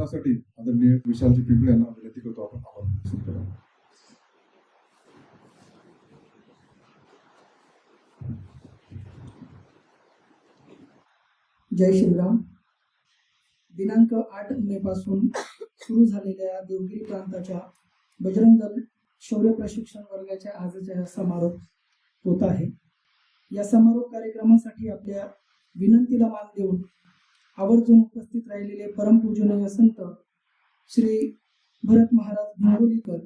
मार्गदर्शनासाठी आदरणीय विशालजी पिंपळे यांना विनंती करतो आपण आवाज सुरू करा. जय श्रीराम. दिनांक 8 मे पासून सुरू झालेल्या देवगिरी प्रांताच्या बजरंग दल शौर्य प्रशिक्षण वर्गाच्या आजच्या समारोप होत आहे. या समारोप कार्यक्रमासाठी आपल्या विनंतीला मान देऊन आवर्जून उपस्थित राहिलेले परमपूजनीय संत श्री भरत महाराज भिंगोलीकर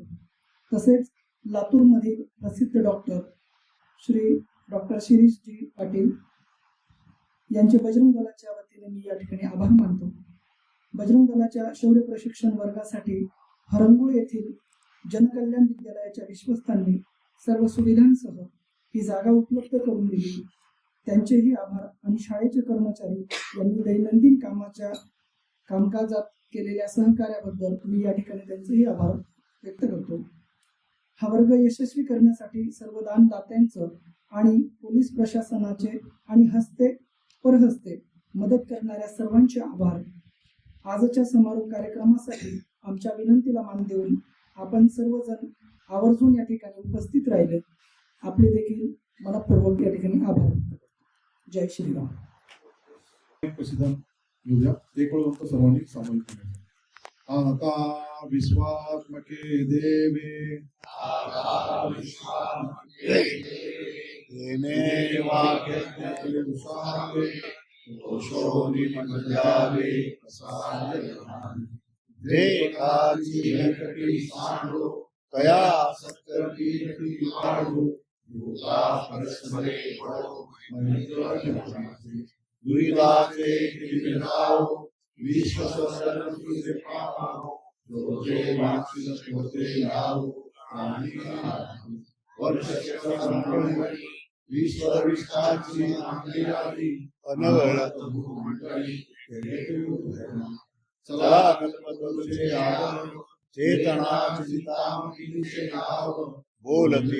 तसेच लातूरमधील प्रसिद्ध डॉक्टर श्री डॉक्टर शिरीषजी पाटील यांचे बजरंग दलाच्या वतीने मी या ठिकाणी आभार मानतो. बजरंग दलाच्या शौर्य प्रशिक्षण वर्गासाठी हरंगुळ येथील जनकल्याण विद्यालयाच्या विश्वस्तांनी सर्व सुविधांसह ही जागा उपलब्ध करून दिली. त्यांचेही आभार आणि शाळेचे कर्मचारी यांनी दैनंदिन कामकाजात केलेल्या सहकार्याबद्दल मी या ठिकाणी त्यांचेही आभार व्यक्त करतो. हा वर्ग यशस्वी करण्यासाठी सर्व दानदात्यांचं आणि पोलीस प्रशासनाचे आणि हस्ते परहस्ते मदत करणाऱ्या सर्वांचे आभार. आजच्या समारोप कार्यक्रमासाठी आमच्या विनंतीला मान देऊन आपण सर्वजण आवर्जून या ठिकाणी उपस्थित राहिले. आपले देखील मनपूर्वक या ठिकाणी आभार. जय श्रीराम. प्रसिद्धांत घेऊया. एक वेळ सर्वांनी सामायिक करायचं. आता विश्वात्मके देवे कया चेतना बोलती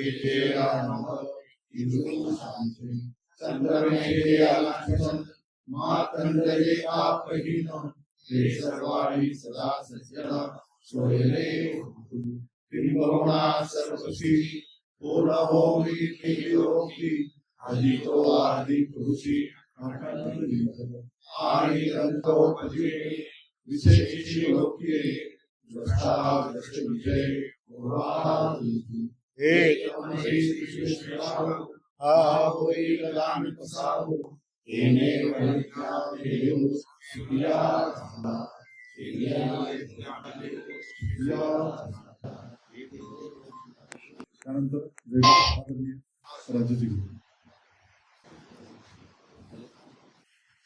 त्यानंतर राज्याची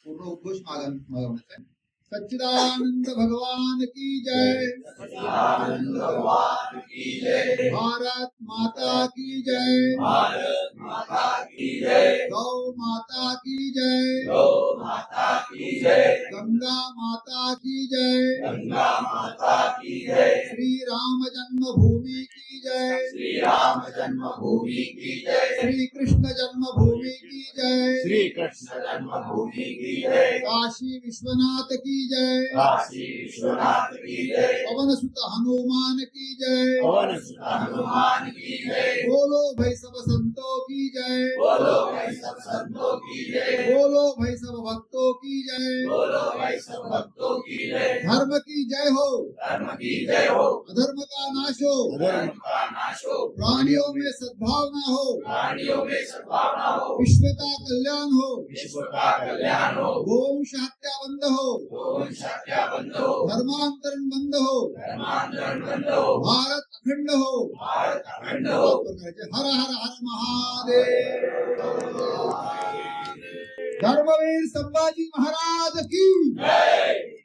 पूर्ण उद्घोष मागवण्याचा आहे. सच्चिदानंद भगवान की जय. सच्चिदानंद भगवान की जय. भारत माता की जय. भारत माता की जय. गौ माता की जय. गौ माता की जय. गंगा माता की जय. गंगा माता की जय. श्री राम जन्मभूमि की जय. श्री राम जन्मभूमि की जय. श्री कृष्ण जन्मभूमि की जय. श्री कृष्ण जन्मभूमि की जय. काशी विश्वनाथ की जय. काशी विश्वनाथ की जय. पवन सुत हनुमान की जय. पवन सुत हनुमान की जय. बोलो भाई सब संतों की जय. बोलो भाई सब संतों की जय. बोलो भाई सब भक्तों की जय. बोलो भाई सब भक्तों की जय. धर्म की जय हो. धर्म की जय हो. अधर्म का नाश हो. धर्म का नाश हो. प्राणियों में सद्भावना हो. प्राणियों में सद्भावना हो. विश्व का कल्याण हो. विश्व का कल्याण हो. गोवंश हत्या बंद हो. गोवंश हत्या बंद हो. धर्मांतरण बंद हो. धर्मांतरण बंद हो. भारत अखंड हो. भारत अखंड हो. हर हर हर महादेव. धर्मवीर संभाजी महाराज की जय.